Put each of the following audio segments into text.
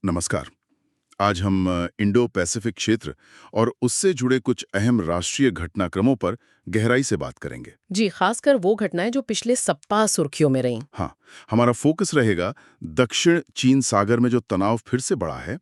नमस्कार। आज हम इंडो पैसिफिक क्षेत्र और उससे जुड़े कुछ अहम राष्ट्रीय घटनाक्रमों पर गहराई से बात करेंगे। जी, खासकर वो घटनाएं जो पिछले सप्ताह सुर्खियों में रहीं। हाँ, हमारा फोकस रहेगा दक्षिण चीन सागर में जो तनाव फिर से बढ़ा है,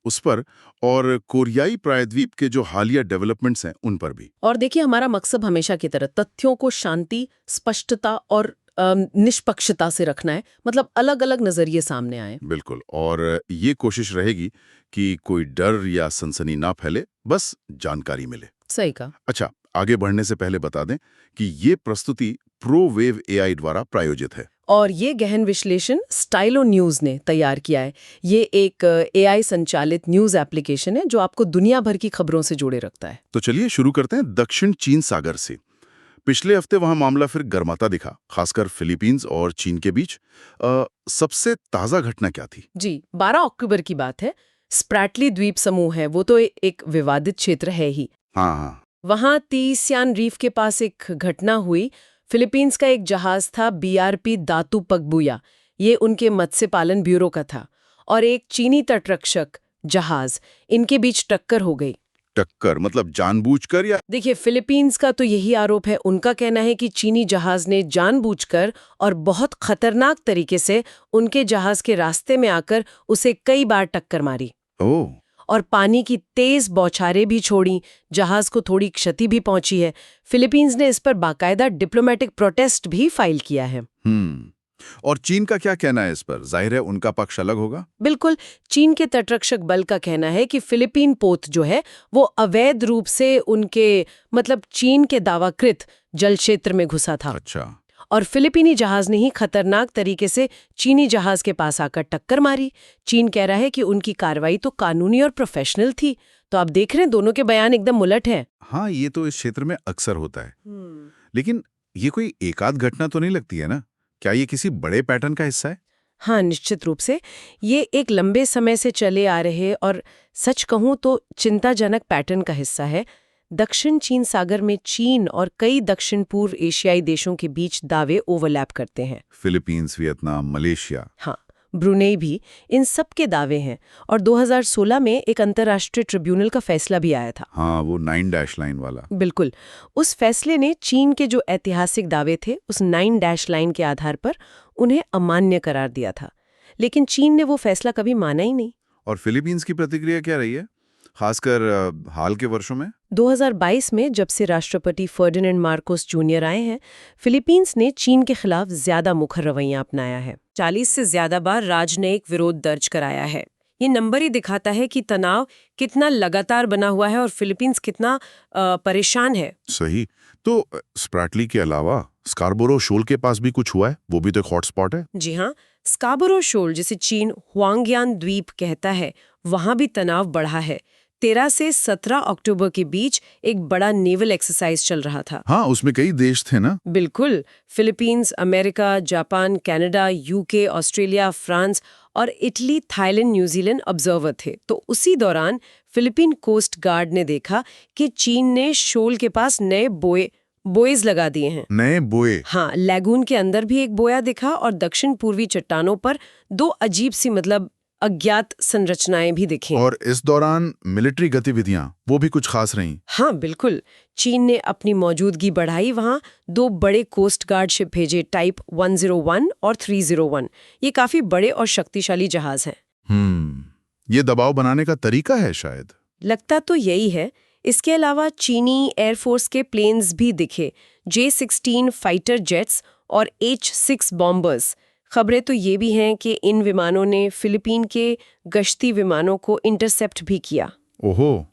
उस पर, और कोरियाई प्रायद्वीप के जो हालिया डेवलपमेंट्स हैं, उन पर भी। और देखिए, हमारा मकसद हमेशा की तरह तथ्यों को शांति, स्पष्टता और निष्पक्षता से रखना है। मतलब अलग-अलग नजरिए सामने आए। बिल्कुल, और ये कोशिश रहेगी कि कोई डर या सनसनी ना फैले, बस जानकारी मिले। सही कहा। अच्छा, आगे बढ़ने से पहले बता दें कि ये प्रस्तुति प्रोवेव एआई द्वारा प्रायोजित है। और ये गहन विश्लेषण स्टाइलो न्यूज ने तैयार किया है। ये एक एआई संचालित न्यूज एप्लीकेशन है जो आपको दुनिया भर की खबरों से जोड़े रखता है। तो चलिए शुरू करते हैं दक्षिण चीन सागर से। पिछले हफ्ते वहां मामला फिर गर्माता दिखा, खासकर फिलीपींस और चीन के बीच। सबसे ताजा घटना क्या थी? जी, 12 अक्टूबर की बात है। स्प्रैटली द्वीप समूह है, वो तो एक विवादित क्षेत्र है ही। हाँ हाँ। वहां तीसियान रीफ के पास एक घटना हुई। फिलीपींस का एक जहाज था बीआरपी दातु पगबुया, ये उनके मत्स्य पालन ब्यूरो का था, और एक चीनी तटरक्षक जहाज, इनके बीच टक्कर हो गई। टक्कर मतलब जानबूझकर या? देखिए, फिलीपींस का तो यही आरोप है। उनका कहना है कि चीनी जहाज ने जानबूझकर और बहुत खतरनाक तरीके से उनके जहाज के रास्ते में आकर उसे कई बार टक्कर मारी ओह। और पानी की तेज बौछारें भी छोड़ी। जहाज को थोड़ी क्षति भी पहुंची है। फिलीपींस ने इस पर बाकायदा डिप्लोमेटिक प्रोटेस्ट भी फाइल किया है। और चीन का क्या कहना है इस पर? जाहिर है उनका पक्ष अलग होगा। बिल्कुल। चीन के तटरक्षक बल का कहना है कि फिलीपीन पोत जो है वो अवैध रूप से उनके मतलब चीन के दावाकृत जल क्षेत्र में घुसा था। अच्छा। और फिलीपीनी जहाज ने ही खतरनाक तरीके से चीनी जहाज के पास आकर टक्कर मारी। चीन कह रहा है कि उनकी कार्रवाई तो कानूनी और प्रोफेशनल थी। तो आप देख रहे हैं, दोनों के बयान एकदम उलट है। हाँ, ये तो इस क्षेत्र में अक्सर होता है। लेकिन ये कोई एकाध घटना तो नहीं लगती है ना? क्या ये किसी बड़े पैटर्न का हिस्सा है? हाँ, निश्चित रूप से। ये एक लंबे समय से चले आ रहे और सच कहूं तो चिंताजनक पैटर्न का हिस्सा है। दक्षिण चीन सागर में चीन और कई दक्षिण पूर्व एशियाई देशों के बीच दावे ओवरलैप करते हैं। Philippines, Vietnam, Malaysia. हाँ, ब्रुनेई भी, इन सब के दावे हैं। और 2016 में एक अंतर्राष्ट्रीय ट्रिब्यूनल का फैसला भी आया था। हाँ, वो 9 डैश लाइन वाला। बिल्कुल। उस फैसले ने चीन के जो ऐतिहासिक दावे थे उस 9 डैश लाइन के आधार पर उन्हें अमान्य करार दिया था। लेकिन चीन ने वो फैसला कभी माना ही नहीं। और फिलीपींस की प्रतिक्रिया क्या रही है, खासकर हाल के वर्षों में? 2022 में जब से राष्ट्रपति फर्डिनेंड मार्कोस जूनियर आए हैं, फिलीपींस ने चीन के खिलाफ ज्यादा मुखर रवैया अपनाया है। 40 से ज्यादा बार राजनयिक विरोध दर्ज कराया है। ये नंबर ही दिखाता है कि तनाव कितना लगातार बना हुआ है और फिलीपींस कितना परेशान है। सही। तो स्प्रैटली के अलावा स्कारबोरो शोल के पास भी कुछ हुआ है, वो भी तो एक हॉटस्पॉट है। जी हाँ, स्काबरो शोल, जिसे चीन हुआंग्यान द्वीप कहता है, वहां भी तनाव बढ़ा है। 13 से 17 अक्टूबर के बीच एक बड़ा नेवल एक्सरसाइज चल रहा था। हाँ, उसमें कई देश थे ना? बिल्कुल। Philippines, America, Japan, Canada, UK, Australia, France और इटली, थाईलैंड, न्यूजीलैंड ऑब्जर्वर थे। तो उसी दौरान फिलीपीन कोस्ट गार्ड ने देखा कि चीन ने शोल के पास नए बोएज लगा दिए हैं। नए बोए? हाँ, लैगून के अंदर भी एक बोया दिखा और दक्षिण पूर्वी चट्टानों पर दो अजीब सी मतलब अज्ञात संरचनाएं भी दिखी। और इस दौरान मिलिट्री गतिविधियां वो भी कुछ खास रहीं? हाँ, बिल्कुल। चीन ने अपनी मौजूदगी बढ़ाई। वहां 2 बड़े कोस्ट गार्ड शिप भेजे, टाइप 101 और 301। ये काफी बड़े और शक्तिशाली जहाज हैं। ये दबाव बनाने का तरीका है शायद। लगता तो यही है। इसके अलावा चीनी एयरफोर्स के प्लेन्स भी दिखे, J-16 फाइटर जेट्स और H-6 बॉम्बर्स। खबरें तो ये भी हैं कि इन विमानों ने फिलीपीन के गश्ती विमानों को इंटरसेप्ट भी किया। ओहो,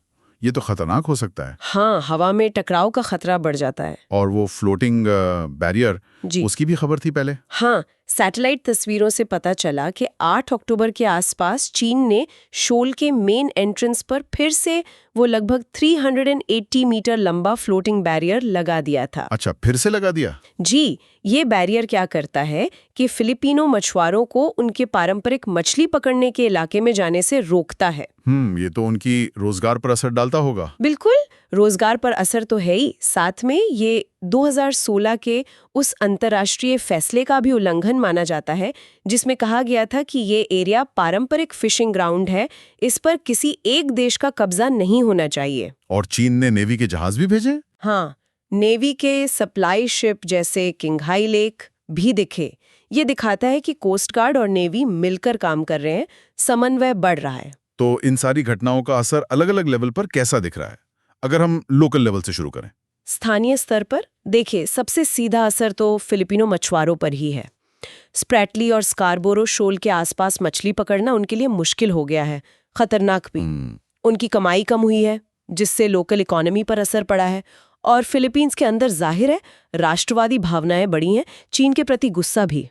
ये तो खतरनाक हो सकता है। हाँ, हवा में टकराव का खतरा बढ़ जाता है। और वो फ्लोटिंग बैरियर, जी उसकी भी खबर थी पहले? हाँ, सैटेलाइट तस्वीरों से पता चला कि 8 अक्टूबर के आसपास चीन ने शोल के मेन एंट्रेंस पर फिर से वो लगभग 380 मीटर लंबा फ्लोटिंग बैरियर लगा दिया था। अच्छा, फिर से लगा दिया? जी, ये बैरियर क्या करता है कि फिलिपिनो मछुआरों को उनके पारंपरिक मछली पकड़ने के इलाके में जाने से रोकता है। ये तो उनकी रोजगार पर असर डालता होगा। बिल्कुल, रोजगार पर असर तो है ही, साथ में ये 2016 के उस अंतर्राष्ट्रीय फैसले का भी उल्लंघन माना जाता है जिसमें कहा गया था कि ये एरिया पारंपरिक फिशिंग ग्राउंड है, इस पर किसी एक देश का कब्जा नहीं होना चाहिए। और चीन ने नेवी के जहाज भी भेजे? हाँ, नेवी के सप्लाई शिप जैसे किंगहाई लेक भी दिखे। ये दिखाता है कि कोस्ट गार्ड और नेवी मिलकर काम कर रहे हैं, समन्वय बढ़ रहा है। तो इन सारी घटनाओं का असर अलग-अलग लेवल पर कैसा दिख रहा है? अगर हम लोकल लेवल से शुरू करें। स्थानीय स्तर पर देखिए, सबसे सीधा असर तो फिलिपिनो मछुआरों पर ही है। स्प्रैटली और स्कारबोरो शोल के आसपास मछली पकड़ना उनके लिए मुश्किल हो गया है, खतरनाक भी। उनकी कमाई कम हुई है, जिससे लोकल इकोनॉमी पर असर पड़ा है। और फिलीपींस के अंदर जाहिर है राष्ट्रवादी भावनाएं बढ़ी हैं, चीन के प्रति गुस्सा भी।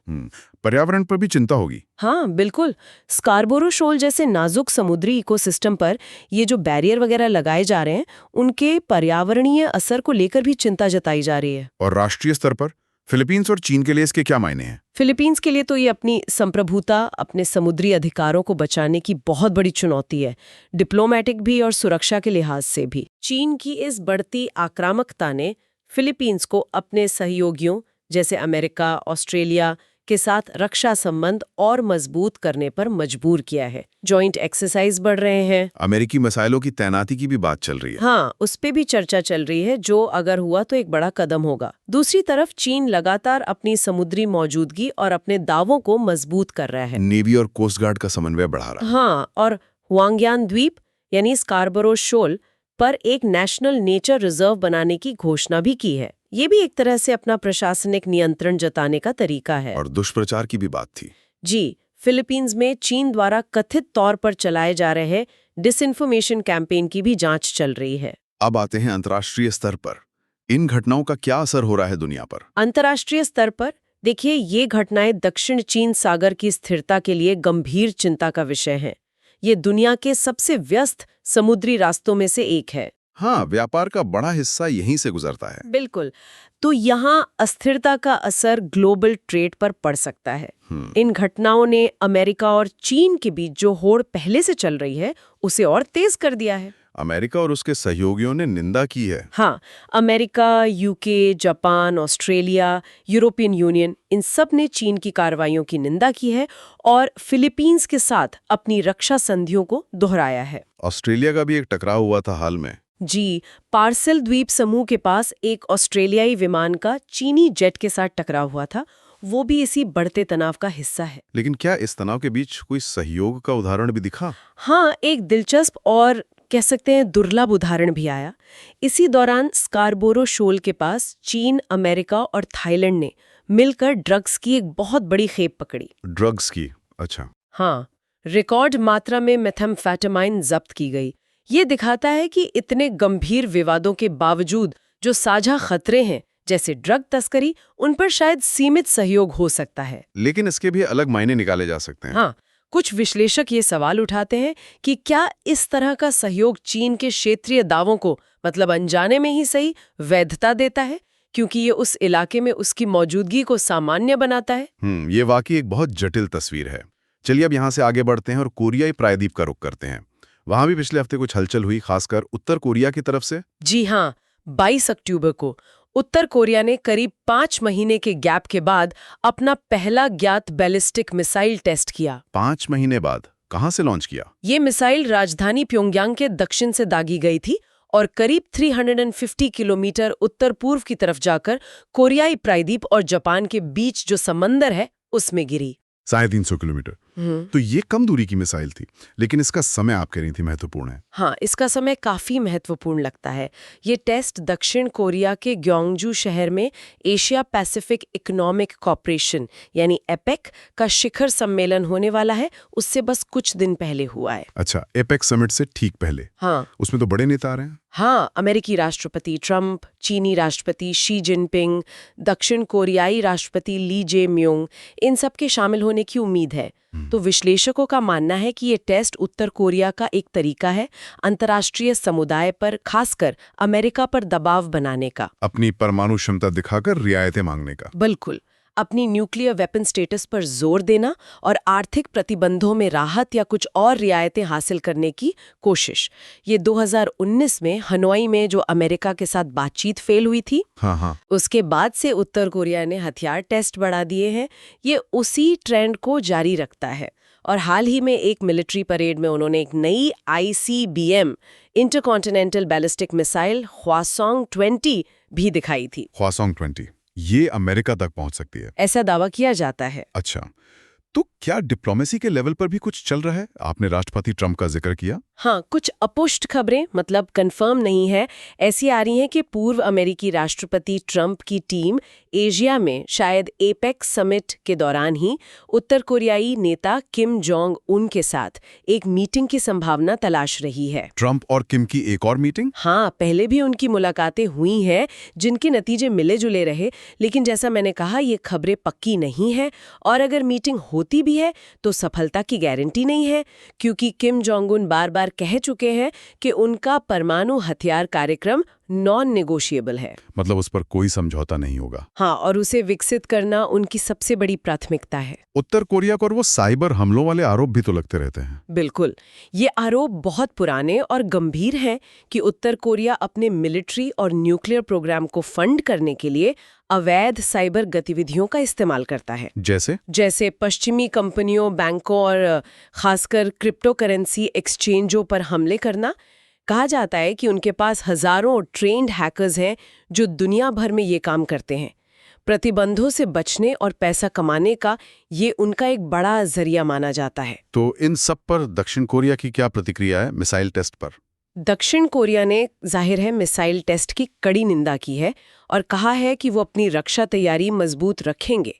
पर्यावरण पर भी चिंता होगी। हाँ बिल्कुल, स्कारबोरो शोल जैसे नाजुक समुद्री इकोसिस्टम पर ये जो बैरियर वगैरह लगाए जा रहे हैं, उनके पर्यावरणीय असर को लेकर भी चिंता जताई जा रही है। और राष्ट्रीय स्तर पर फिलीपींस और चीन के लिए इसके क्या मायने हैं? फिलीपींस के लिए तो ये अपनी संप्रभुता, अपने समुद्री अधिकारों को बचाने की बहुत बड़ी चुनौती है, डिप्लोमेटिक भी और सुरक्षा के लिहाज से भी। चीन की इस बढ़ती आक्रामकता ने फिलीपींस को अपने सहयोगियों जैसे अमेरिका, ऑस्ट्रेलिया के साथ रक्षा संबंध और मजबूत करने पर मजबूर किया है। जॉइंट एक्सरसाइज बढ़ रहे हैं। अमेरिकी मिसाइलों की तैनाती की भी बात चल रही है। हाँ, उस पे भी चर्चा चल रही है, जो अगर हुआ तो एक बड़ा कदम होगा। दूसरी तरफ चीन लगातार अपनी समुद्री मौजूदगी और अपने दावों को मजबूत कर रहा है। नेवी और कोस्ट गार्ड का समन्वय बढ़ा रहा है। हाँ, और हुआंग्यान द्वीप यानी स्कारबरो शोल पर एक नेशनल नेचर रिजर्व बनाने की घोषणा भी की है। ये भी एक तरह से अपना प्रशासनिक नियंत्रण जताने का तरीका है। और दुष्प्रचार की भी बात थी। जी, फिलीपींस में चीन द्वारा कथित तौर पर चलाए जा रहे डिसइंफॉर्मेशन कैंपेन की भी जांच चल रही है। अब आते हैं अंतर्राष्ट्रीय स्तर पर। इन घटनाओं का क्या असर हो रहा है दुनिया पर? अंतर्राष्ट्रीय स्तर पर देखिए, ये घटनाएं दक्षिण चीन सागर की स्थिरता के लिए गंभीर चिंता का विषय हैं। ये दुनिया के सबसे व्यस्त समुद्री रास्तों में से एक है। हाँ, व्यापार का बड़ा हिस्सा यहीं से गुजरता है। बिल्कुल, तो यहाँ अस्थिरता का असर ग्लोबल ट्रेड पर पड़ सकता है। इन घटनाओं ने अमेरिका और चीन के बीच जो होड़ पहले से चल रही है, उसे और तेज कर दिया है। अमेरिका और उसके सहयोगियों ने निंदा की है। हाँ, America, UK, Japan, Australia, European Union, इन सब ने चीन की कार्रवाइयों की निंदा की है और फिलीपींस के साथ अपनी रक्षा संधियों को दोहराया है। ऑस्ट्रेलिया का भी एक टकराव हुआ था हाल में। जी, पार्सेल द्वीप समूह के पास एक ऑस्ट्रेलियाई विमान का चीनी जेट के साथ टकराव हुआ था। वो भी इसी बढ़ते तनाव का हिस्सा है। लेकिन क्या इस तनाव के बीच कोई सहयोग का उदाहरण भी दिखा? हाँ, एक दिलचस्प और कह सकते हैं दुर्लभ उदाहरण भी आया। इसी दौरान स्कारबोरो शोल के पास चीन, अमेरिका और थाईलैंड ने मिलकर ड्रग्स की एक बहुत बड़ी खेप पकड़ी। ड्रग्स की? अच्छा। हाँ, रिकॉर्ड मात्रा में मेथाम्फेटामाइन जब्त की गई। ये दिखाता है कि इतने गंभीर विवादों के बावजूद जो साझा खतरे हैं, जैसे ड्रग तस्करी, उन पर शायद सीमित सहयोग हो सकता है। लेकिन इसके भी अलग मायने निकाले जा सकते हैं। हाँ, कुछ विश्लेषक ये सवाल उठाते हैं कि क्या इस तरह का सहयोग चीन के क्षेत्रीय दावों को, मतलब अनजाने में ही सही, वैधता देता है, क्योंकि ये उस इलाके में उसकी मौजूदगी को सामान्य बनाता है। ये वाकई एक बहुत जटिल तस्वीर है। चलिए अब यहाँ से आगे बढ़ते हैं और कोरियाई प्रायद्वीप का रुख करते हैं। वहां भी पिछले हफ्ते कुछ हलचल हुई, खासकर उत्तर कोरिया की तरफ से। जी हाँ, 22 अक्टूबर को उत्तर कोरिया ने करीब 5 महीने के गैप के बाद अपना पहला ज्ञात बैलिस्टिक मिसाइल टेस्ट किया। 5 महीने बाद? कहां से लॉन्च किया? ये मिसाइल राजधानी प्योंगयांग के दक्षिण से दागी गई थी और करीब 350 किलोमीटर उत्तर पूर्व की तरफ जाकर कोरियाई प्रायद्वीप और जापान के बीच जो समंदर है, उसमें गिरी। 350 किलोमीटर। तो ये कम दूरी की मिसाइल थी, लेकिन इसका समय आप कह रही थी महत्वपूर्ण है। हाँ, इसका समय काफी महत्वपूर्ण लगता है। ये टेस्ट दक्षिण कोरिया के ग्योंगजू शहर में एशिया पैसिफिक इकोनॉमिक कॉर्पोरेशन यानी एपेक का शिखर सम्मेलन होने वाला है, उससे बस कुछ दिन पहले हुआ है। अच्छा, एपेक समिट से ठीक पहले? हाँ। उसमें तो बड़े नेता आ रहे हैं। हाँ, अमेरिकी राष्ट्रपति ट्रंप, चीनी राष्ट्रपति शी जिनपिंग, दक्षिण कोरियाई राष्ट्रपति ली जे म्योंग, इन सब के शामिल होने की उम्मीद है। तो विश्लेषकों का मानना है कि ये टेस्ट उत्तर कोरिया का एक तरीका है अंतर्राष्ट्रीय समुदाय पर, खासकर अमेरिका पर दबाव बनाने का, अपनी परमाणु क्षमता दिखाकर रियायतें मांगने का। बिल्कुल, अपनी न्यूक्लियर वेपन स्टेटस पर जोर देना और आर्थिक प्रतिबंधों में राहत या कुछ और रियायतें हासिल करने की कोशिश। ये 2019 में हनोई में जो अमेरिका के साथ बातचीत फेल हुई थी, हाँ, उसके बाद से उत्तर कोरिया ने हथियार टेस्ट बढ़ा दिए हैं। ये उसी ट्रेंड को जारी रखता है और हाल ही में एक मिलिट्री परेड में उन्होंने एक नई ICBM intercontinental ballistic missile Hwasong 20 भी दिखाई थी। ह्वासोंग 20 ये अमेरिका तक पहुंच सकती है, ऐसा दावा किया जाता है। अच्छा। तो क्या डिप्लोमेसी के लेवल पर भी कुछ चल रहा है? आपने राष्ट्रपति ट्रंप का जिक्र किया। हाँ, कुछ अपुष्ट खबरें, मतलब कंफर्म नहीं है, ऐसी आ रही हैं कि पूर्व अमेरिकी राष्ट्रपति ट्रंप की टीम एशिया में शायद एपेक्स समिट के दौरान ही उत्तर कोरियाई नेता किम जोंग उन के साथ एक मीटिंग की संभावना तलाश रही है। ट्रंप और किम की एक और मीटिंग? हाँ, पहले भी उनकी मुलाकातें हुई हैं जिनके नतीजे मिले जुले रहे, लेकिन जैसा मैंने कहा ये खबरें पक्की नहीं है और अगर मीटिंग होती भी है तो सफलता की गारंटी नहीं है, क्योंकि किम जोंग उन बार-बार कह चुके हैं कि उनका परमाणु हथियार कार्यक्रम नॉन नेगोशिएबल है। मतलब उस पर कोई समझौता नहीं होगा। हाँ, और उसे विकसित करना उनकी सबसे बड़ी प्राथमिकता है। उत्तर कोरिया को और वो साइबर हमलों वाले आरोप भी तो लगते रहते हैं। बिल्कुल, ये आरोप बहुत पुराने और गंभीर हैं कि उत्तर कोरिया अपने मिलिट्री और न्यूक्लियर प्रोग्राम को फंड करने के लिए अवैध साइबर गतिविधियों का इस्तेमाल करता है। जैसे पश्चिमी कंपनियों, बैंकों और खासकर क्रिप्टो करेंसी एक्सचेंजों पर हमले करना। कहा जाता है कि उनके पास हजारों ट्रेन्ड हैकर्स हैं जो दुनिया भर में ये काम करते हैं। प्रतिबंधों से बचने और पैसा कमाने का ये उनका एक बड़ा जरिया माना जाता है। तो इन सब पर दक्षिण कोरिया की क्या प्रतिक्रिया है मिसाइल टेस्ट पर? दक्षिण कोरिया ने जाहिर है मिसाइल टेस्ट की कड़ी निंदा की है और कहा है कि वो अपनी रक्षा तैयारी मजबूत रखेंगे।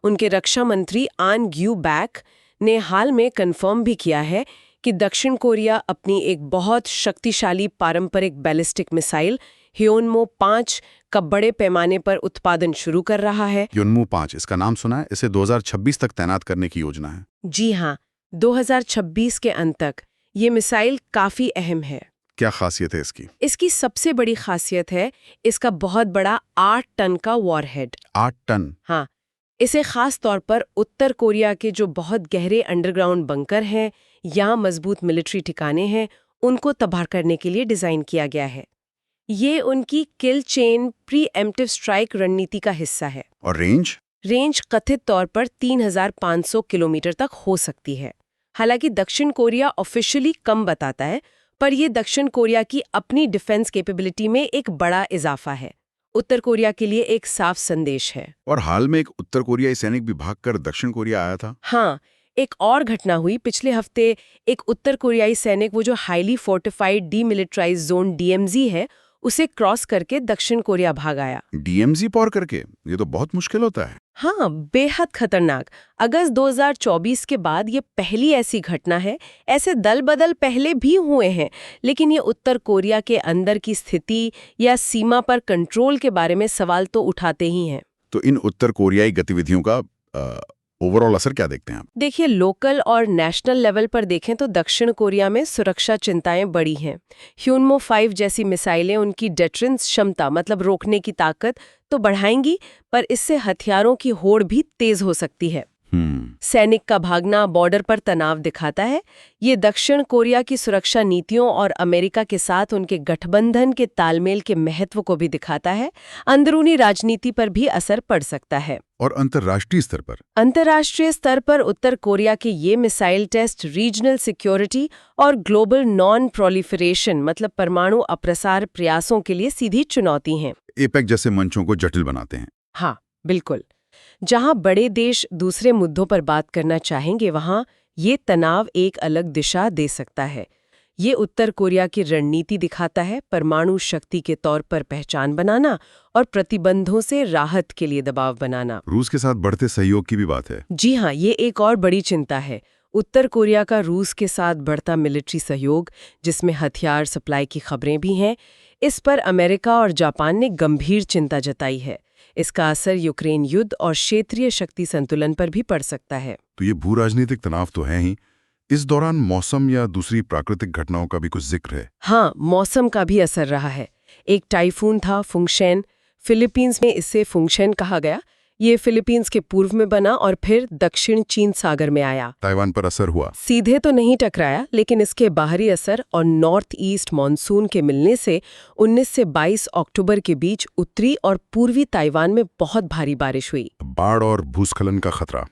उनके रक्षा मंत्री आन ग्यू बैक ने हाल में कन्फर्म भी किया है कि दक्षिण कोरिया अपनी एक बहुत शक्तिशाली पारंपरिक बैलिस्टिक मिसाइल ह्योनमो 5 का बड़े पैमाने पर उत्पादन शुरू कर रहा है। ह्योनमो 5, इसका नाम सुना है। इसे 2026 तक तैनात करने की योजना है। जी हाँ, 2026 के अंत तक ये मिसाइल काफी अहम है। क्या खासियत है इसकी? इसकी सबसे बड़ी खासियत है इसका बहुत बड़ा 8 टन का वॉरहेड। 8 टन? हाँ, इसे खास तौर पर उत्तर कोरिया के जो बहुत गहरे अंडरग्राउंड बंकर हैं या मजबूत मिलिट्री ठिकाने हैं, उनको तबाह करने के लिए डिजाइन किया गया है। ये उनकी किल चेन प्रीएम्प्टिव स्ट्राइक रणनीति का हिस्सा है। और रेंज कथित तौर पर 3500 किलोमीटर तक हो सकती है। हालांकि दक्षिण कोरिया ऑफिशियली कम बताता है, पर यह दक्षिण कोरिया की अपनी डिफेंस कैपेबिलिटी में एक बड़ा इजाफा है। उत्तर कोरिया के लिए एक साफ संदेश है। और हाल में एक उत्तर कोरियाई सैनिक भी भागकर दक्षिण कोरिया आया था। हाँ, एक और घटना हुई पिछले हफ्ते। एक उत्तर कोरियाई सैनिक, वो जो highly fortified demilitarised zone DMZ है, उसे क्रॉस करके दक्षिण कोरिया भाग आया। DMZ पार करके? ये तो बहुत मुश्किल होता है। हाँ, बेहद खतरनाक। अगस्त 2024 के बाद ये पहली ऐसी घटना है। ऐसे दल बदल पहले भी हुए हैं, लेकिन ये उत्तर कोरिया के अंदर की स्थिति या सीमा पर कंट्रोल के बारे में सवाल तो उठाते ही हैं। तो इन उत्तर कोरियाई गतिविधियों का ओवरऑल असर क्या देखते हैं आप? देखिए, लोकल और नेशनल लेवल पर देखें तो दक्षिण कोरिया में सुरक्षा चिंताएं बड़ी हैं। ह्योनमो 5 जैसी मिसाइलें उनकी डेटरेंस क्षमता, मतलब रोकने की ताकत तो बढ़ाएंगी, पर इससे हथियारों की होड़ भी तेज हो सकती है। सैनिक का भागना बॉर्डर पर तनाव दिखाता है। ये दक्षिण कोरिया की सुरक्षा नीतियों और अमेरिका के साथ उनके गठबंधन के तालमेल के महत्व को भी दिखाता है। अंदरूनी राजनीति पर भी असर पड़ सकता है। और अंतर्राष्ट्रीय स्तर पर? अंतर्राष्ट्रीय स्तर पर उत्तर कोरिया के ये मिसाइल टेस्ट रीजनल सिक्योरिटी और ग्लोबल नॉन प्रोलिफरेशन, मतलब परमाणु अप्रसार प्रयासों के लिए सीधी चुनौती हैं। एपेक जैसे मंचों को जटिल बनाते हैं। हाँ, बिल्कुल। जहां बड़े देश दूसरे मुद्दों पर बात करना चाहेंगे, वहां ये तनाव एक अलग दिशा दे सकता है। ये उत्तर कोरिया की रणनीति दिखाता है, परमाणु शक्ति के तौर पर पहचान बनाना और प्रतिबंधों से राहत के लिए दबाव बनाना। रूस के साथ बढ़ते सहयोग की भी बात है। जी हाँ, ये एक और बड़ी चिंता है। उत्तर कोरिया का रूस के साथ बढ़ता मिलिट्री सहयोग, जिसमें हथियार सप्लाई की खबरें भी हैं, इस पर अमेरिका और जापान ने गंभीर चिंता जताई है। इसका असर यूक्रेन युद्ध और क्षेत्रीय शक्ति संतुलन पर भी पड़ सकता है। तो ये भू राजनीतिक तनाव तो है ही। इस दौरान मौसम या दूसरी प्राकृतिक घटनाओं का भी कुछ जिक्र है? हाँ, मौसम का भी असर रहा है। एक टाइफून था फुंगशेन, फिलीपींस में इसे फुंगशेन कहा गया। ये फिलीपींस के पूर्व में बना और फिर दक्षिण चीन सागर में आया। ताइवान पर असर हुआ? सीधे तो नहीं टकराया, लेकिन इसके बाहरी असर और नॉर्थ ईस्ट मानसून के मिलने से 19 से 22 अक्टूबर के बीच उत्तरी और पूर्वी ताइवान में बहुत भारी बारिश हुई। बाढ़ और भूस्खलन का खतरा।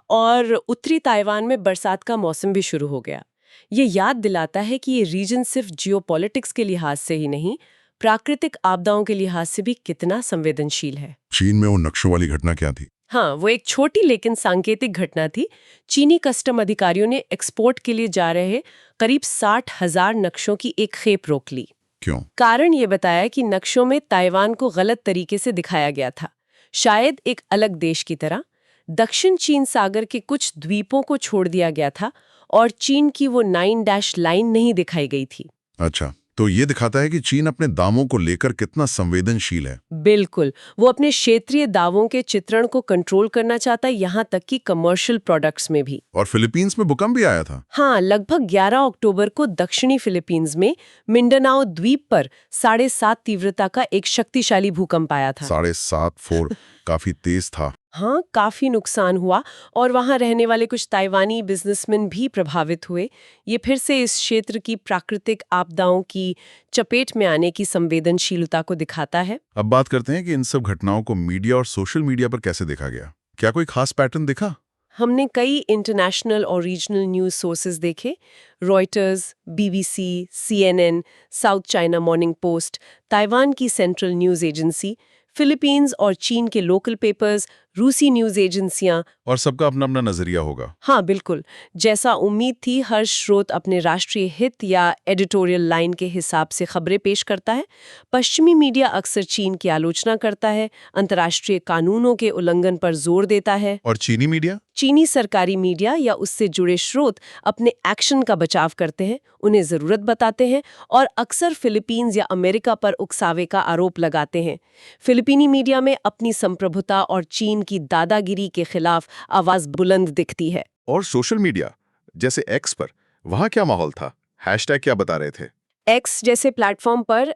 और उत्तरी ताइवान में बरसात का मौसम भी शुरू हो गया। ये याद दिलाता है कि ये रीजन सिर्फ जियोपॉलिटिक्स के लिहाज से ही नहीं, प्राकृतिक आपदाओं के लिहाज से भी कितना संवेदनशील है। चीन में वो नक्शों वाली घटना क्या थी? हाँ, वो एक छोटी लेकिन सांकेतिक घटना थी। चीनी कस्टम अधिकारियों ने एक्सपोर्ट के लिए जा रहे करीब 60,000 नक्शों की एक खेप रोक ली। क्यों? कारण ये बताया कि नक्शों में ताइवान को गलत तरीके से दिखाया गया था, शायद एक अलग देश की तरह। दक्षिण चीन सागर के कुछ द्वीपों को छोड़ दिया गया था और चीन की वो 9 लाइन नहीं दिखाई गई थी। अच्छा, तो ये दिखाता है कि चीन अपने दावों को लेकर कितना संवेदनशील है। बिल्कुल, वो अपने क्षेत्रीय दावों के चित्रण को कंट्रोल करना चाहता है, यहाँ तक कि कमर्शियल प्रोडक्ट्स में भी। और फिलीपींस में भूकंप भी आया था। हाँ, लगभग 11 अक्टूबर को दक्षिणी फिलीपींस में मिंडानाओ द्वीप पर 7.5 तीव्रता का एक शक्तिशाली भूकंप आया था। 7.74 काफी तेज था। हाँ, काफी नुकसान हुआ और वहां रहने वाले कुछ ताइवानी बिजनेसमैन भी प्रभावित हुए। ये फिर से इस क्षेत्र की प्राकृतिक आपदाओं की चपेट में आने की संवेदनशीलता को दिखाता है। अब बात करते हैं कि इन सब घटनाओं को मीडिया और सोशल मीडिया पर कैसे देखा गया। क्या कोई खास पैटर्न दिखा? हमने कई इंटरनेशनल और रीजनल न्यूज़ सोर्सेज देखे। Reuters, BBC, CNN, south China morning post, Taiwan की सेंट्रल न्यूज़ एजेंसी, फिलीपींस और चीन के लोकल पेपर्स, रूसी न्यूज़ एजेंसियां। और सबका अपना अपना नजरिया होगा। हाँ, बिल्कुल। जैसा उम्मीद थी, हर स्रोत अपने राष्ट्रीय हित या एडिटोरियल लाइन के हिसाब से खबरें पेश करता है। पश्चिमी मीडिया अक्सर चीन की आलोचना करता है, अंतर्राष्ट्रीय कानूनों के उल्लंघन पर जोर देता है। और चीनी मीडिया? चीनी सरकारी मीडिया या उससे जुड़े स्रोत अपने एक्शन का बचाव करते हैं, उन्हें जरूरत बताते हैं और अक्सर फिलीपींस या अमेरिका पर उकसावे का आरोप लगाते हैं। फिलीपीनी मीडिया में अपनी संप्रभुता और चीन की दादागिरी के खिलाफ आवाज बुलंद दिखती है। और सोशल मीडिया जैसे एक्स पर वहां क्या माहौल था? हैशटैग क्या बता रहे थे? एक्स जैसे प्लेटफॉर्म पर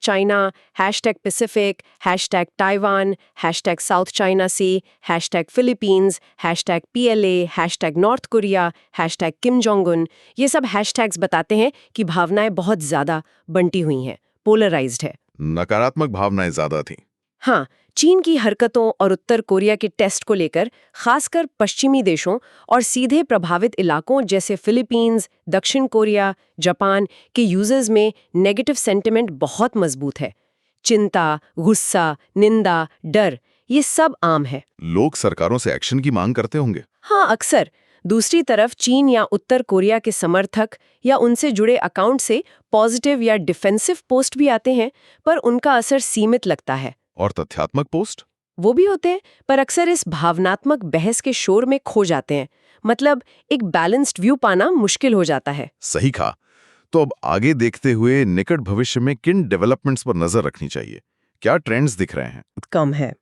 #China, #Pacific, #Taiwan, #South China Sea, #Philippines, #PLA, #North Korea, #Kim Jong Un, ये सब हैशटैग्स बताते हैं कि भावनाएं बहुत ज्यादा बंटी हुई हैं, पोलराइज्ड है। नकारात्मक भावनाएं ज्यादा थीं। हाँ, चीन की हरकतों और उत्तर कोरिया के टेस्ट को लेकर खासकर पश्चिमी देशों और सीधे प्रभावित इलाकों जैसे फिलीपींस, दक्षिण कोरिया, जापान के यूजर्स में नेगेटिव सेंटिमेंट बहुत मजबूत है। चिंता, गुस्सा, निंदा, डर, ये सब आम है। लोग सरकारों से एक्शन की मांग करते होंगे। हाँ, अक्सर। दूसरी तरफ चीन या उत्तर कोरिया के समर्थक या उनसे जुड़े अकाउंट से पॉजिटिव या डिफेंसिव पोस्ट भी आते हैं, पर उनका असर सीमित लगता है। और तथ्यात्मक पोस्ट? वो भी होते हैं, पर अक्सर इस भावनात्मक बहस के शोर में खो जाते हैं। मतलब एक बैलेंस्ड व्यू पाना मुश्किल हो जाता है। सही कहा। तो अब आगे देखते हुए निकट भविष्य में किन डेवलपमेंट्स पर नजर रखनी चाहिए? क्या ट्रेंड्स दिख रहे हैं? कम है।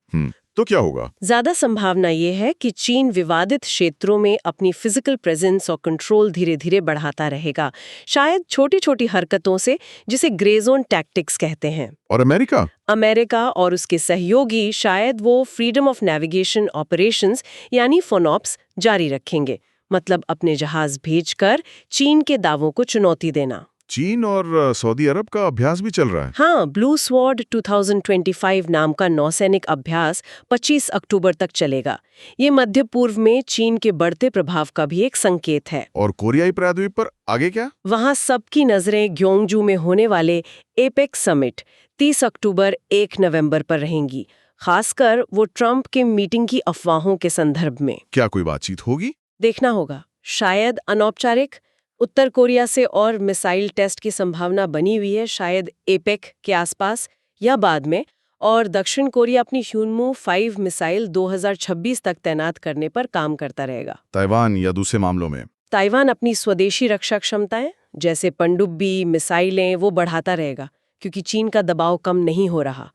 तो क्या होगा? ज्यादा संभावना ये है कि चीन विवादित क्षेत्रों में अपनी फिजिकल प्रेजेंस और कंट्रोल धीरे धीरे बढ़ाता रहेगा, शायद छोटी छोटी हरकतों से, जिसे ग्रे जोन टैक्टिक्स कहते हैं। और अमेरिका? अमेरिका और उसके सहयोगी शायद वो फ्रीडम ऑफ नेविगेशन ऑपरेशंस यानी FONOPS जारी रखेंगे, मतलब अपने जहाज भेजकर चीन के दावों को चुनौती देना। चीन और सऊदी अरब का अभ्यास भी चल रहा है। हाँ, ब्लू स्वॉर्ड 2025 नाम का नौसैनिक अभ्यास 25 अक्टूबर तक चलेगा। ये मध्य पूर्व में चीन के बढ़ते प्रभाव का भी एक संकेत है। और कोरियाई प्रायद्वीप पर आगे क्या? वहाँ सबकी नजरें ग्योंगजू में होने वाले एपेक्स समिट 30 अक्टूबर 1 नवंबर पर रहेंगी, खासकर वो ट्रंप के मीटिंग की अफवाहों के संदर्भ में। क्या कोई बातचीत होगी? देखना होगा। शायद अनौपचारिक। उत्तर कोरिया से और मिसाइल टेस्ट की संभावना बनी हुई है, शायद एपेक के आसपास या बाद में। और दक्षिण कोरिया अपनी ह्यूनमू 5 मिसाइल 2026 तक तैनात करने पर काम करता रहेगा। ताइवान या दूसरे मामलों में? ताइवान अपनी स्वदेशी रक्षा क्षमताएं जैसे पनडुब्बी, मिसाइलें वो बढ़ाता रहेगा, क्योंकि चीन का दबाव कम नहीं हो रहा।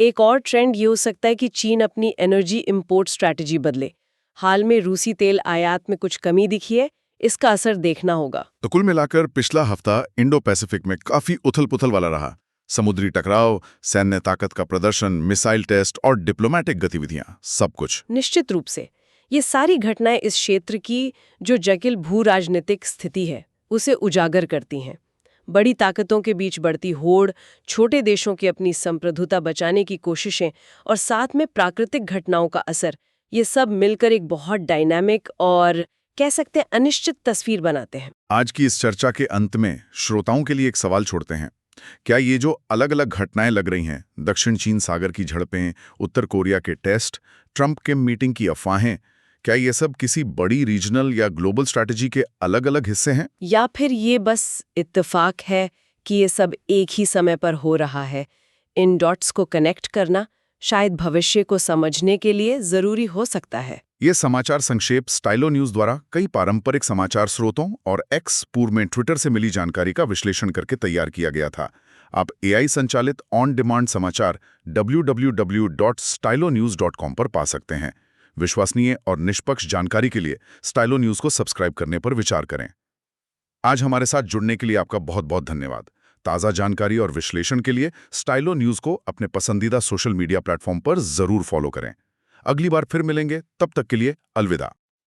एक और ट्रेंड ये हो सकता है कि चीन अपनी एनर्जी इंपोर्ट स्ट्रैटेजी बदले। हाल में रूसी तेल आयात में कुछ कमी दिखी है, इसका असर देखना होगा। तो कुल मिलाकर पिछला हफ्ता इंडो पैसिफिक में काफी उथल-पुथल वाला रहा। समुद्री टकराव, सैन्य ताकत का प्रदर्शन, मिसाइल टेस्ट और डिप्लोमेटिक गतिविधियां, सब कुछ। निश्चित रूप से ये सारी घटनाएं इस क्षेत्र की जो जटिल भू राजनीतिक स्थिति है उसे उजागर करती हैं। बड़ी ताकतों के बीच बढ़ती होड़, छोटे देशों की अपनी संप्रभुता बचाने की कोशिशें और साथ में प्राकृतिक घटनाओं का असर, ये सब मिलकर एक बहुत डायनामिक और कह सकते हैं अनिश्चित तस्वीर बनाते हैं। आज की इस चर्चा के अंत में श्रोताओं के लिए एक सवाल छोड़ते हैं। क्या ये जो अलग-अलग घटनाएं लग रही हैं, दक्षिण चीन सागर की झड़पें, उत्तर कोरिया के टेस्ट, ट्रंप के मीटिंग की अफवाहें, क्या ये सब किसी बड़ी रीजनल या ग्लोबल स्ट्रैटेजी के अलग-अलग हिस्से हैं? या फिर ये बस इत्तेफाक है कि ये सब एक ही समय पर हो रहा है? इन डॉट्स को कनेक्ट करना शायद भविष्य को समझने के लिए जरूरी हो सकता है। ये समाचार संक्षेप स्टाइलो न्यूज द्वारा कई पारंपरिक समाचार स्रोतों और एक्स पूर्व में ट्विटर से मिली जानकारी का विश्लेषण करके तैयार किया गया था। आप एआई संचालित ऑन डिमांड समाचार www.stylonews.com पर पा सकते हैं। विश्वसनीय और निष्पक्ष जानकारी के लिए स्टाइलो न्यूज को सब्सक्राइब करने पर विचार करें। आज हमारे साथ जुड़ने के लिए आपका बहुत बहुत धन्यवाद। ताज़ा जानकारी और विश्लेषण के लिए स्टाइलो न्यूज को अपने पसंदीदा सोशल मीडिया प्लेटफॉर्म पर जरूर फॉलो करें। अगली बार फिर मिलेंगे, तब तक के लिए अलविदा।